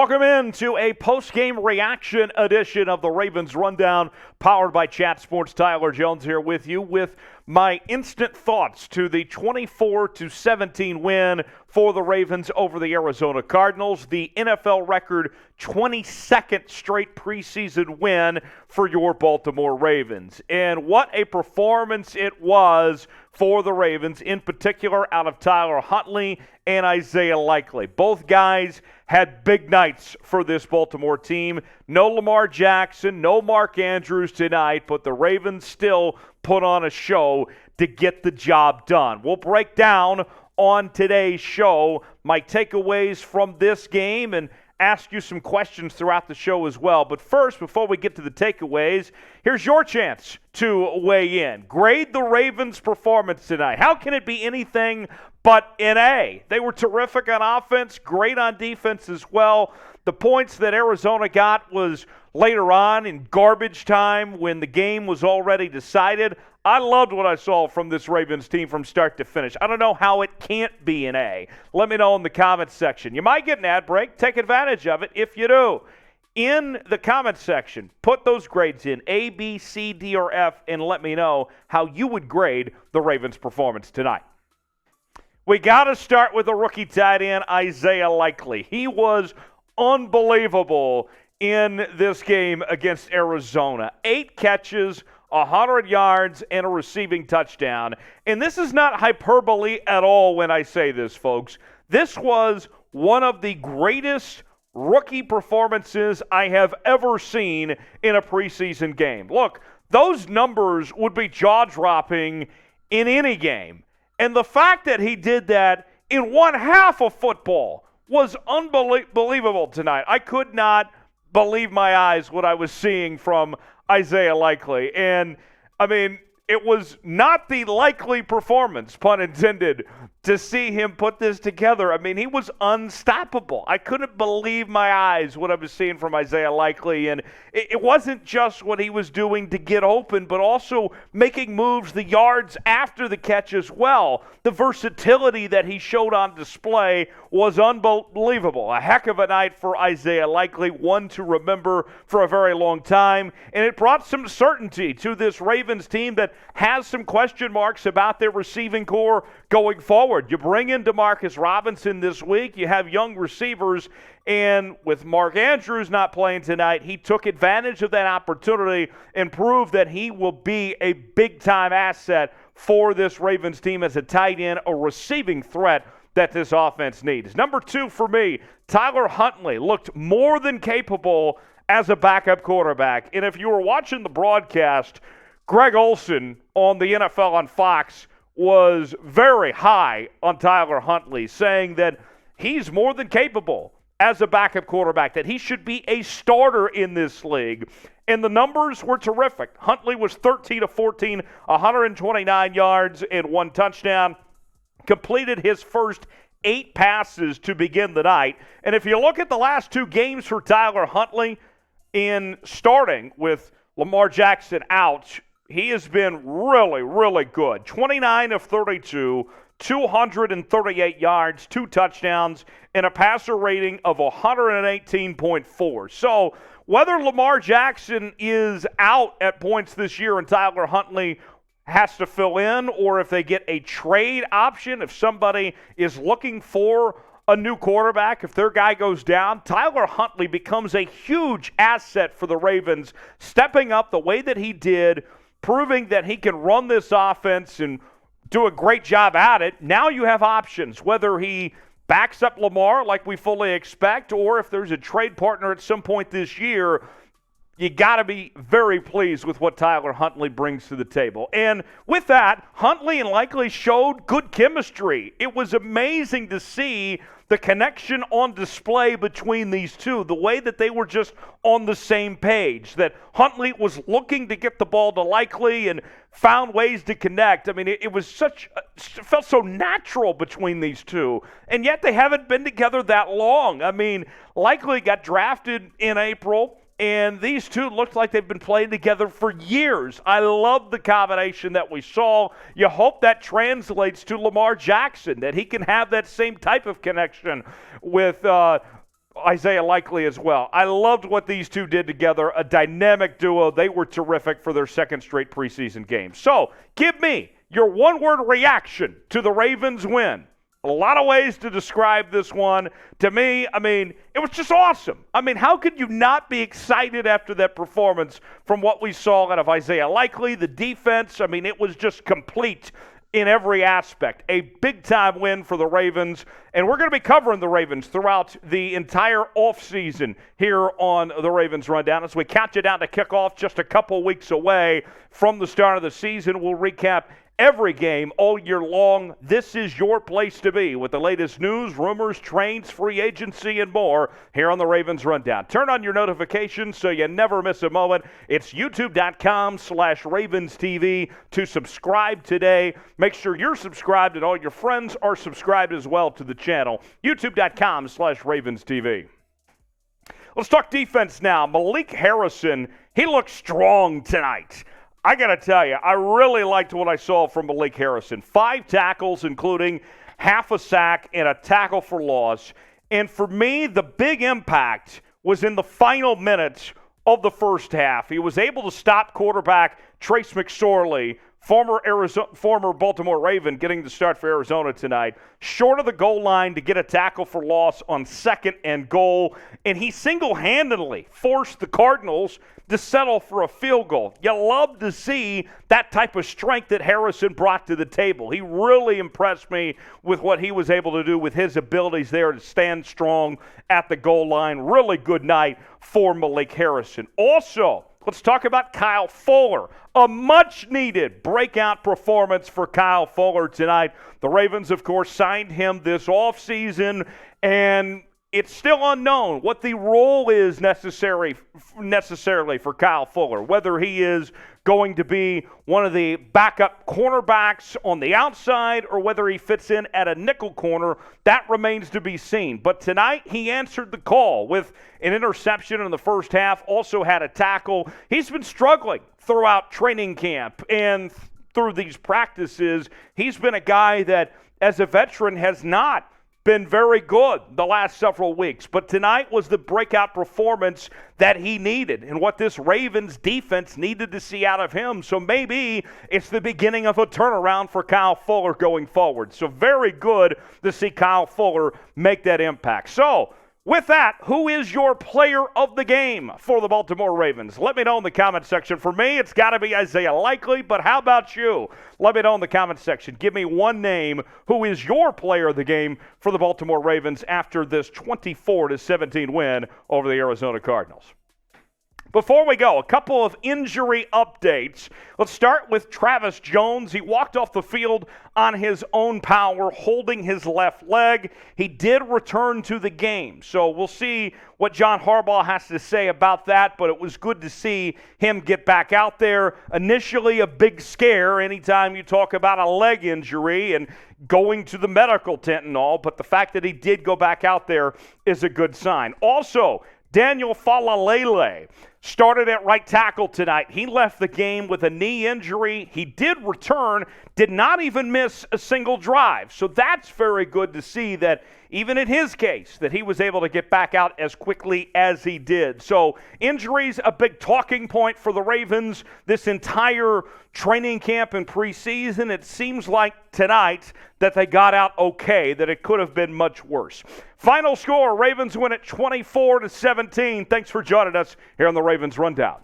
Welcome into a post-game reaction edition of the Ravens Rundown, powered by Chat Sports. Tyler Jones here with you with my instant thoughts to the 24-17 win for the Ravens over the Arizona Cardinals, the NFL record 22nd straight preseason win for your Baltimore Ravens. And what a performance it was for the Ravens, in particular out of Tyler Huntley and Isaiah Likely. Both guys had big nights for this Baltimore team. No Lamar Jackson, no Mark Andrews tonight, but the Ravens still put on a show to get the job done. We'll break down on today's show my takeaways from this game and ask you some questions throughout the show as well. But first, before we get to the takeaways, here's your chance to weigh in. Grade the Ravens' performance tonight. How can it be anything but an A? They were terrific on offense, great on defense as well. The points that Arizona got was later on in garbage time when the game was already decided. I loved what I saw from this Ravens team from start to finish. I don't know how it can't be an A. Let me know in the comments section. You might get an ad break. Take advantage of it if you do. In the comments section, put those grades in, A, B, C, D, or F, and let me know how you would grade the Ravens' performance tonight. We got to start with the rookie tight end, Isaiah Likely. He was unbelievable in this game against Arizona. 8 catches, 100 yards, and a receiving touchdown. And this is not hyperbole at all when I say this, folks. This was one of the greatest rookie performances I have ever seen in a preseason game. Look, those numbers would be jaw-dropping in any game. And the fact that he did that in one half of football was unbelievable tonight. I could not believe my eyes what I was seeing from Isaiah Likely. And, I mean, it was not the likely performance, pun intended, to see him put this together. I mean, he was unstoppable. I couldn't believe my eyes what I was seeing from Isaiah Likely. And it wasn't just what he was doing to get open, but also making moves the yards after the catch as well. The versatility that he showed on display was unbelievable. A heck of a night for Isaiah Likely, one to remember for a very long time. And it brought some certainty to this Ravens team that has some question marks about their receiving core going forward. You bring in Demarcus Robinson this week. You have young receivers. And with Mark Andrews not playing tonight, he took advantage of that opportunity and proved that he will be a big-time asset for this Ravens team as a tight end, a receiving threat that this offense needs. Number 2 for me, Tyler Huntley looked more than capable as a backup quarterback. And if you were watching the broadcast, Greg Olsen on the NFL on Fox was very high on Tyler Huntley, saying that he's more than capable as a backup quarterback, that he should be a starter in this league. And the numbers were terrific. Huntley was 13 of 14, 129 yards and 1 touchdown, completed his first 8 passes to begin the night. And if you look at the last 2 games for Tyler Huntley, in starting with Lamar Jackson out, he has been really, really good. 29 of 32, 238 yards, 2 touchdowns, and a passer rating of 118.4. So whether Lamar Jackson is out at points this year and Tyler Huntley has to fill in, or if they get a trade option, if somebody is looking for a new quarterback, if their guy goes down, Tyler Huntley becomes a huge asset for the Ravens, stepping up the way that he did, proving that he can run this offense and do a great job at it. Now you have options, whether he backs up Lamar like we fully expect, or if there's a trade partner at some point this year. You got to be very pleased with what Tyler Huntley brings to the table. And with that, Huntley and Likely showed good chemistry. It was amazing to see the connection on display between these two, the way that they were just on the same page, that Huntley was looking to get the ball to Likely and found ways to connect. I mean, it felt so natural between these two, and yet they haven't been together that long. I mean, Likely got drafted in April, and these two looked like they've been playing together for years. I love the combination that we saw. You hope that translates to Lamar Jackson, that he can have that same type of connection with Isaiah Likely as well. I loved what these two did together, a dynamic duo. They were terrific for their second straight preseason game. So give me your one-word reaction to the Ravens win. A lot of ways to describe this one. To me, it was just awesome. How could you not be excited after that performance from what we saw out of Isaiah Likely, the defense? It was just complete in every aspect. A big-time win for the Ravens, and we're going to be covering the Ravens throughout the entire offseason here on the Ravens Rundown. As we count you down to kickoff, just a couple weeks away from the start of the season, we'll recap every game all year long. This is your place to be with the latest news, rumors, trades, free agency, and more here on the Ravens Rundown. Turn on your notifications so you never miss a moment. It's youtube.com/RavensTV to subscribe today. Make sure you're subscribed and all your friends are subscribed as well to the channel. youtube.com/RavensTV. Let's talk defense now. Malik Harrison, he looked strong tonight. I got to tell you, I really liked what I saw from Malik Harrison. 5 tackles, including half a sack and a tackle for loss. And for me, the big impact was in the final minutes of the first half. He was able to stop quarterback Trace McSorley, former Baltimore Raven, getting the start for Arizona tonight, short of the goal line to get a tackle for loss on 2nd and goal. And he single-handedly forced the Cardinals to settle for a field goal. You love to see that type of strength that Harrison brought to the table. He really impressed me with what he was able to do with his abilities there to stand strong at the goal line. Really good night for Malik Harrison. Also, let's talk about Kyle Fuller. A much-needed breakout performance for Kyle Fuller tonight. The Ravens, of course, signed him this offseason, and it's still unknown what the role is necessarily for Kyle Fuller, whether he is going to be one of the backup cornerbacks on the outside or whether he fits in at a nickel corner. That remains to be seen. But tonight he answered the call with an interception in the first half, also had a tackle. He's been struggling throughout training camp and through these practices. He's been a guy that, as a veteran, has not been very good the last several weeks. But tonight was the breakout performance that he needed and what this Ravens defense needed to see out of him. So maybe it's the beginning of a turnaround for Kyle Fuller going forward. So very good to see Kyle Fuller make that impact. So with that, who is your player of the game for the Baltimore Ravens? Let me know in the comment section. For me, it's got to be Isaiah Likely, but how about you? Let me know in the comment section. Give me one name. Who is your player of the game for the Baltimore Ravens after this 24-17 win over the Arizona Cardinals? Before we go, a couple of injury updates. Let's start with Travis Jones. He walked off the field on his own power, holding his left leg. He did return to the game, so we'll see what John Harbaugh has to say about that, but it was good to see him get back out there. Initially, a big scare anytime you talk about a leg injury and going to the medical tent and all, but the fact that he did go back out there is a good sign. Also, Daniel Falele started at right tackle tonight. He left the game with a knee injury. He did return, did not even miss a single drive. So that's very good to see that even in his case, that he was able to get back out as quickly as he did. So injuries, a big talking point for the Ravens this entire training camp and preseason. It seems like tonight that they got out okay, that it could have been much worse. Final score, Ravens win it 24-17. Thanks for joining us here on the Ravens Rundown.